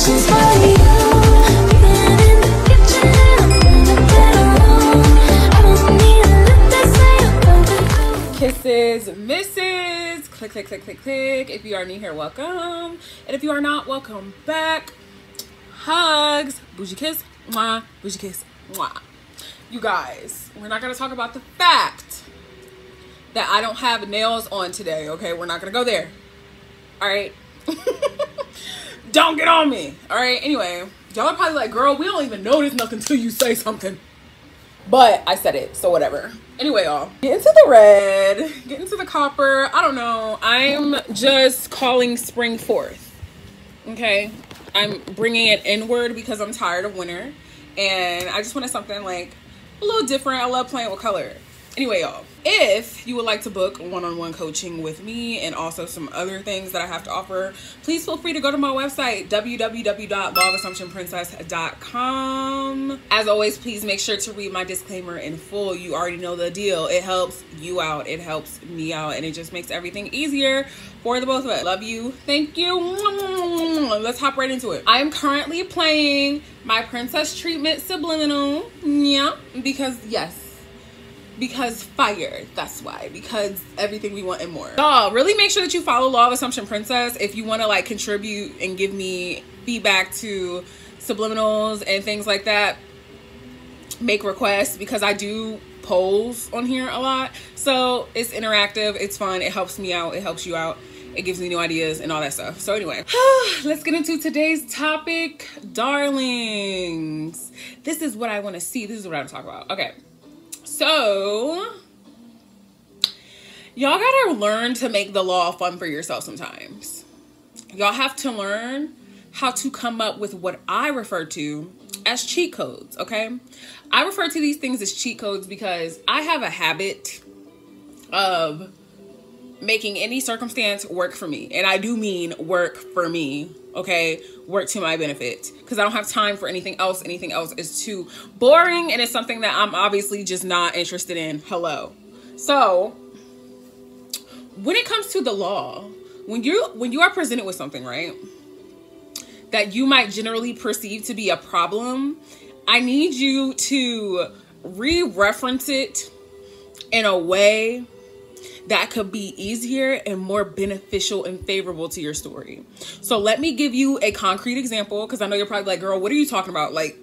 Kisses, misses, click, click, click, click, click. If you are new here, welcome. And if you are not, welcome back. Hugs, bougie kiss, mwah, bougie kiss, mwah. You guys, we're not gonna talk about the fact that I don't have nails on today, okay? We're not gonna go there, all right? Don't get on me, all right? Anyway, y'all are probably like, girl, we don't even notice nothing until you say something. But I said it, so whatever. Anyway, y'all, get into the red, get into the copper. I don't know. I'm just calling spring forth, okay? I'm bringing it inward because I'm tired of winter. And I just wanted something like a little different. I love playing with color. Anyway, y'all, if you would like to book one-on-one coaching with me and also some other things that I have to offer, please feel free to go to my website, www.lawofassumptionprincess.com. As always, please make sure to read my disclaimer in full. You already know the deal. It helps you out. It helps me out. And it just makes everything easier for the both of us. Love you. Thank you. Let's hop right into it. I am currently playing my Princess Treatment Subliminal. Yeah, because yes. Because fire, that's why. Because everything we want and more. Y'all, really make sure that you follow Law of Assumption Princess if you want to like contribute and give me feedback to subliminals and things like that. Make requests, because I do polls on here a lot. So it's interactive, it's fun, it helps me out, it helps you out. It gives me new ideas and all that stuff. So anyway, let's get into today's topic, darlings. This is what I want to see. This is what I'm talking about. Okay. So, y'all gotta learn to make the law fun for yourself sometimes. Y'all have to learn how to come up with what I refer to as cheat codes, okay? I refer to these things as cheat codes because I have a habit of making any circumstance work for me. And I do mean work for me, okay? Work to my benefit, because I don't have time for anything else. Anything else is too boring, and it's something that I'm obviously just not interested in. Hello. So when it comes to the law, when you are presented with something, right, that you might generally perceive to be a problem, I need you to re-reference it in a way that could be easier and more beneficial and favorable to your story. So let me give you a concrete example, because I know you're probably like, girl, what are you talking about? Like,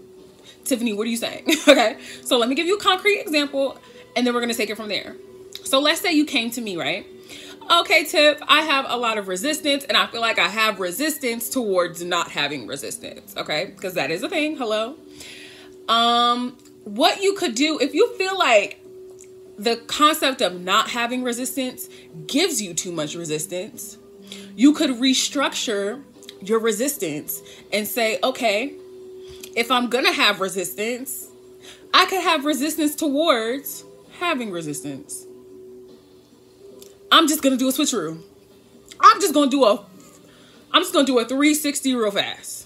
Tiffany, what are you saying? Okay, so let me give you a concrete example, and then we're gonna take it from there. So let's say you came to me, right? Okay, Tiff, I have a lot of resistance, and I feel like I have resistance towards not having resistance, okay? Because that is a thing, hello. What you could do, if you feel like the concept of not having resistance gives you too much resistance, you could restructure your resistance and say, okay, if I'm gonna have resistance, I could have resistance towards having resistance. I'm just gonna do a switcheroo. I'm just gonna do a 360 real fast.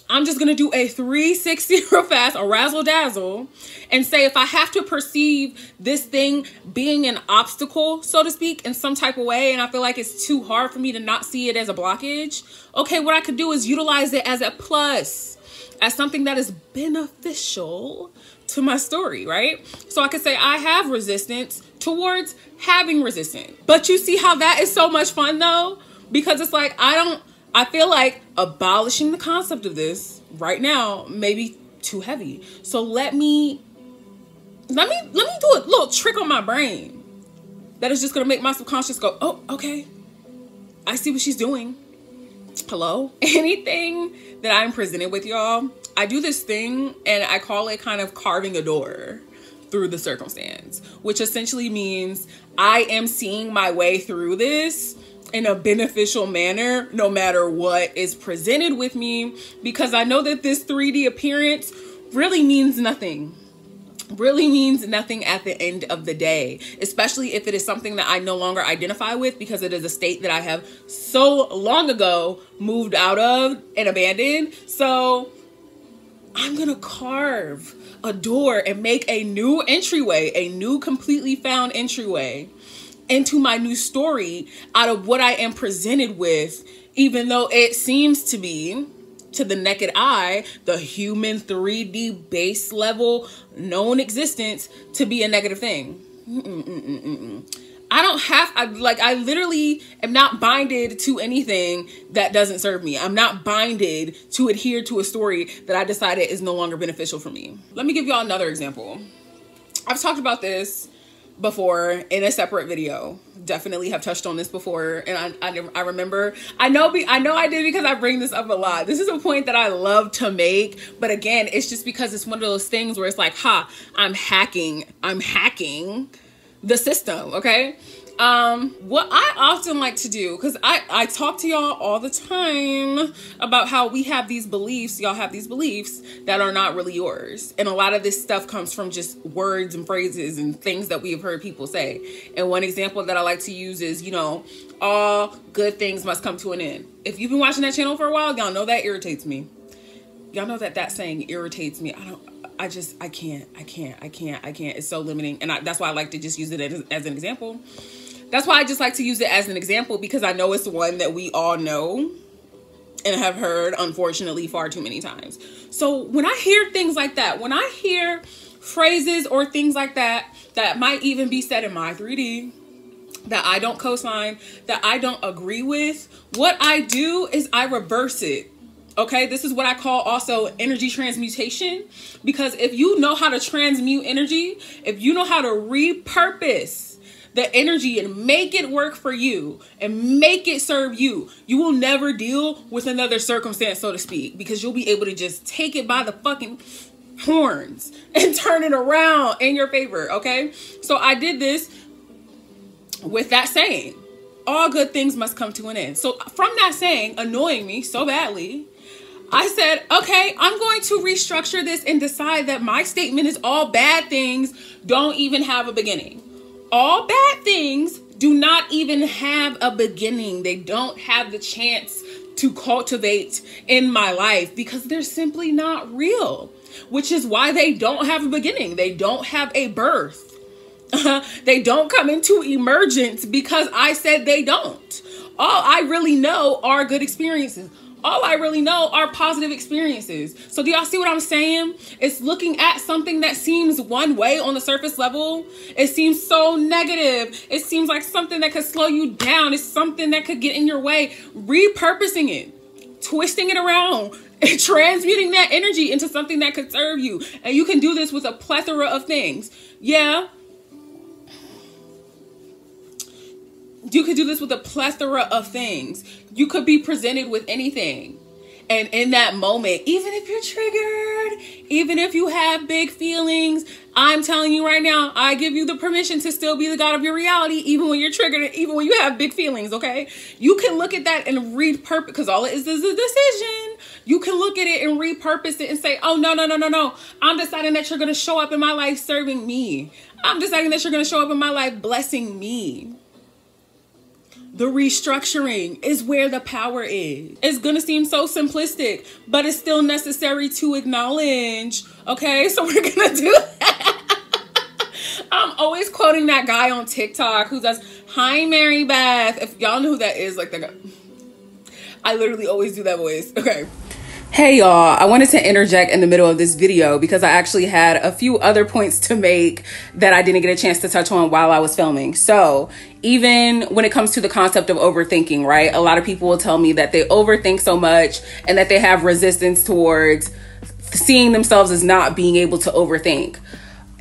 I'm just gonna do a 360 real fast, a razzle dazzle, and say if I have to perceive this thing being an obstacle, so to speak, in some type of way, and I feel like it's too hard for me to not see it as a blockage, okay, what I could do is utilize it as a plus, as something that is beneficial to my story, right? So I could say I have resistance towards having resistance. But you see how that is so much fun though? Because it's like, I feel like abolishing the concept of this right now may be too heavy. So let me do a little trick on my brain that is just gonna make my subconscious go, oh, okay, I see what she's doing. Hello? Anything that I'm presented with, y'all, I do this thing and I call it kind of carving a door through the circumstance, which essentially means I am seeing my way through this in a beneficial manner, no matter what is presented with me, because I know that this 3D appearance really means nothing. Really means nothing at the end of the day, especially if it is something that I no longer identify with, because it is a state that I have so long ago moved out of and abandoned. So I'm gonna carve a door and make a new entryway, a new completely found entryway into my new story out of what I am presented with, even though it seems to be to the naked eye, the human 3D base level known existence, to be a negative thing. I literally am not binded to anything that doesn't serve me. I'm not binded to adhere to a story that I decided is no longer beneficial for me. Let me give y'all another example. I've talked about this before in a separate video. Definitely have touched on this before, and I remember, I know I did, because I bring this up a lot. This is a point that I love to make, but again, it's just because it's one of those things where it's like, I'm hacking the system. Okay. What I often like to do, because I talk to y'all all the time about how we have these beliefs, y'all have these beliefs that are not really yours. And a lot of this stuff comes from just words and phrases and things that we have heard people say. And one example that I like to use is, all good things must come to an end. If you've been watching that channel for a while, y'all know that irritates me. Y'all know that saying irritates me. I can't. It's so limiting. And that's why I like to just use it as an example. That's why I just like to use it as an example, because I know it's one that we all know and have heard, unfortunately, far too many times. So when I hear things like that, when I hear phrases or things like that might even be said in my 3D, that I don't co-sign, that I don't agree with, what I do is I reverse it. Okay, this is what I call also energy transmutation, because if you know how to transmute energy, if you know how to repurpose the energy and make it work for you and make it serve you, you will never deal with another circumstance, so to speak, because you'll be able to just take it by the fucking horns and turn it around in your favor. Okay, so I did this with that saying, all good things must come to an end. So from that saying annoying me so badly, I said, okay, I'm going to restructure this and decide that my statement is all bad things don't even have a beginning. All bad things do not even have a beginning. They don't have the chance to cultivate in my life because they're simply not real, which is why they don't have a beginning. They don't have a birth. They don't come into emergence because I said they don't. All I really know are good experiences. All I really know are positive experiences. So do y'all see what I'm saying? It's looking at something that seems one way on the surface level. It seems so negative. It seems like something that could slow you down. It's something that could get in your way. Repurposing it, twisting it around, and transmuting that energy into something that could serve you. And you can do this with a plethora of things. Yeah. You could do this with a plethora of things. You could be presented with anything. And in that moment, even if you're triggered, even if you have big feelings, I'm telling you right now, I give you the permission to still be the God of your reality, even when you're triggered, even when you have big feelings, okay? You can look at that and repurpose, because all it is a decision. You can look at it and repurpose it and say, oh, no. I'm deciding that you're going to show up in my life serving me. I'm deciding that you're going to show up in my life blessing me. The restructuring is where the power is. It's going to seem so simplistic, but it's still necessary to acknowledge. Okay, so we're going to do that. I'm always quoting that guy on TikTok who says, hi, Mary Beth. If y'all know who that is, like that guy. I literally always do that voice. Okay. Hey y'all, I wanted to interject in the middle of this video because I actually had a few other points to make that I didn't get a chance to touch on while I was filming. So even when it comes to the concept of overthinking, right? A lot of people will tell me that they overthink so much and that they have resistance towards seeing themselves as not being able to overthink.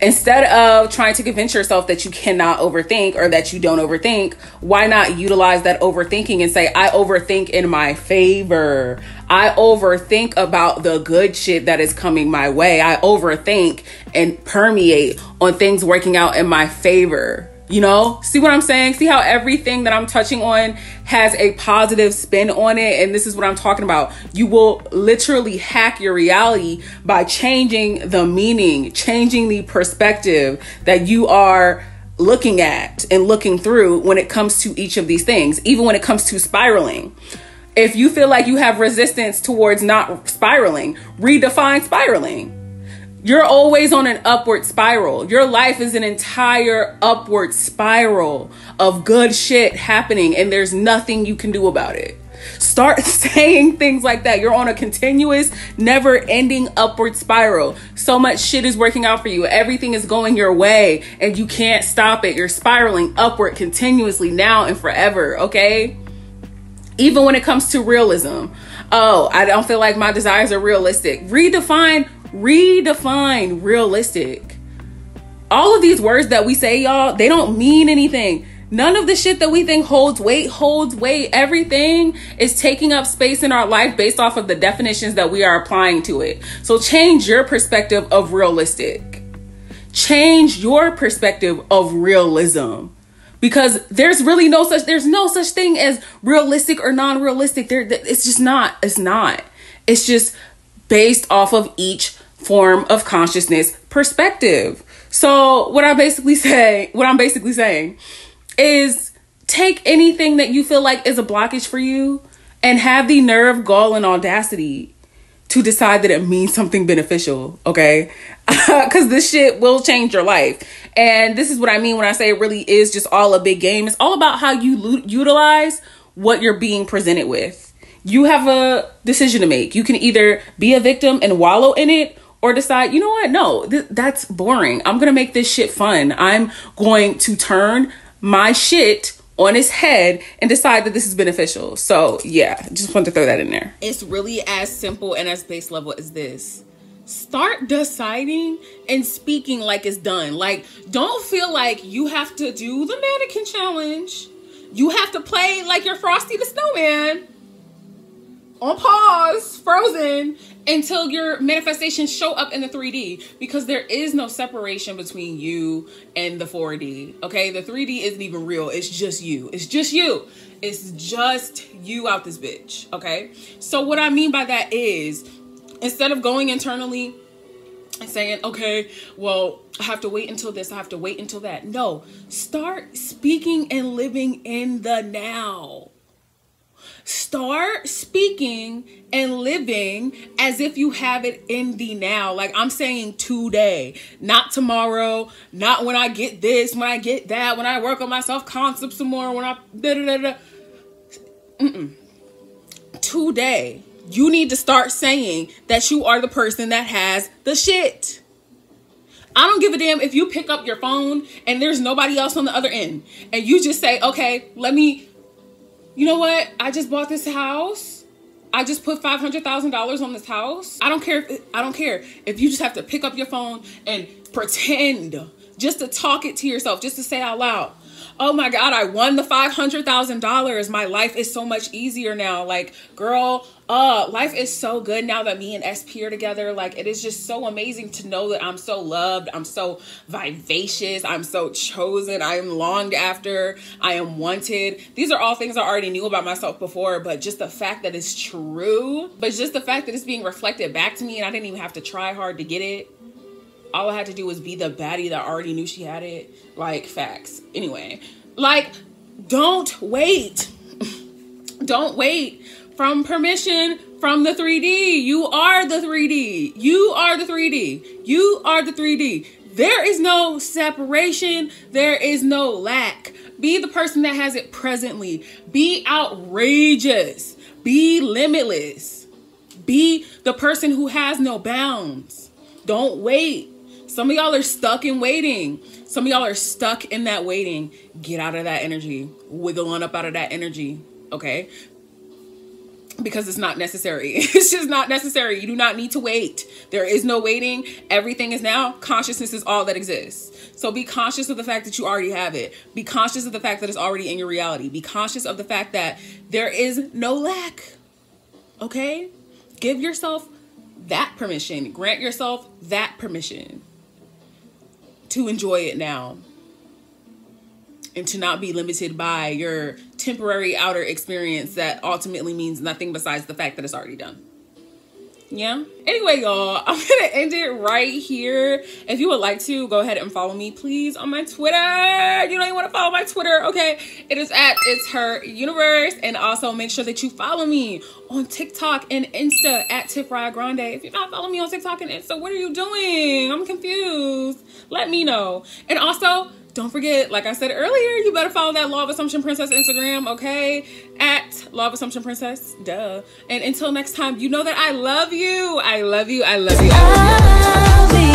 Instead of trying to convince yourself that you cannot overthink or that you don't overthink, why not utilize that overthinking and say, I overthink in my favor. I overthink about the good shit that is coming my way. I overthink and permeate on things working out in my favor. You know, see what I'm saying? See how everything that I'm touching on has a positive spin on it. And this is what I'm talking about. You will literally hack your reality by changing the meaning, changing the perspective that you are looking at and looking through when it comes to each of these things, even when it comes to spiraling. If you feel like you have resistance towards not spiraling, redefine spiraling. You're always on an upward spiral. Your life is an entire upward spiral of good shit happening, and there's nothing you can do about it. Start saying things like that. You're on a continuous, never-ending upward spiral. So much shit is working out for you. Everything is going your way, and you can't stop it. You're spiraling upward continuously now and forever, okay? Even when it comes to realism. Oh, I don't feel like my desires are realistic. Redefine realistic. All of these words that we say, y'all, they don't mean anything. None of the shit that we think holds weight. Everything is taking up space in our life based off of the definitions that we are applying to it. So change your perspective of realistic. Change your perspective of realism. Because there's no such thing as realistic or non-realistic. It's just not. It's not. It's just based off of each form of consciousness perspective. So what I'm basically saying is take anything that you feel like is a blockage for you and have the nerve, gall, and audacity to decide that it means something beneficial, okay? Because this shit will change your life. And this is what I mean when I say it really is just all a big game. It's all about how you utilize what you're being presented with. You have a decision to make. You can either be a victim and wallow in it, or decide, you know what? No, that's boring. I'm going to make this shit fun. I'm going to turn my shit on its head and decide that this is beneficial. So yeah, just wanted to throw that in there. It's really as simple and as base level as this. Start deciding and speaking like it's done. Like, don't feel like you have to do the mannequin challenge. You have to play like you're Frosty the Snowman on pause, frozen, until your manifestations show up in the 3D, because there is no separation between you and the 4D. Okay, the 3D isn't even real. It's just you. It's just you. It's just you out this bitch. Okay, so what I mean by that is, instead of going internally and saying, okay, well, I have to wait until this, I have to wait until that. No, start speaking and living in the now. Start speaking and living as if you have it in the now. Like I'm saying today, not tomorrow, not when I get this, when I get that, when I work on my self-concept some more, when I Today, you need to start saying that you are the person that has the shit. I don't give a damn if you pick up your phone and there's nobody else on the other end and you just say, okay, you know what? I just bought this house. I just put $500,000 on this house. I don't care if you just have to pick up your phone and pretend, just to talk it to yourself, just to say out loud, oh my God, I won the $500,000. My life is so much easier now. Like, girl, life is so good now that me and SP are together. Like, it is just so amazing to know that I'm so loved. I'm so vivacious. I'm so chosen. I am longed after. I am wanted. These are all things I already knew about myself before, but just the fact that it's true, but just the fact that it's being reflected back to me and I didn't even have to try hard to get it. All I had to do was be the baddie that already knew she had it. Like, facts. Anyway, like, don't wait. Don't wait from permission from the 3D. You are the 3D. You are the 3D. You are the 3D. There is no separation. There is no lack. Be the person that has it presently. Be outrageous. Be limitless. Be the person who has no bounds. Don't wait. Some of y'all are stuck in waiting. Some of y'all are stuck in that waiting. Get out of that energy. Wiggle on up out of that energy. Okay? Because it's not necessary. It's just not necessary. You do not need to wait. There is no waiting. Everything is now. Consciousness is all that exists. So be conscious of the fact that you already have it. Be conscious of the fact that it's already in your reality. Be conscious of the fact that there is no lack. Okay? Give yourself that permission. Grant yourself that permission to enjoy it now and to not be limited by your temporary outer experience that ultimately means nothing besides the fact that it's already done. Yeah. Anyway, y'all, I'm gonna end it right here. If you would like to, go ahead and follow me, please, on my Twitter. You know you want to follow my Twitter, okay? It is at It's Her Universe. And also make sure that you follow me on TikTok and Insta at TiffriahGrande. If you're not following me on TikTok and Insta, what are you doing? I'm confused. Let me know. And also, don't forget, like I said earlier, you better follow that Law of Assumption Princess Instagram, okay? At Law of Assumption Princess, duh. And until next time, you know that I love you. I love you. I love you. I love you.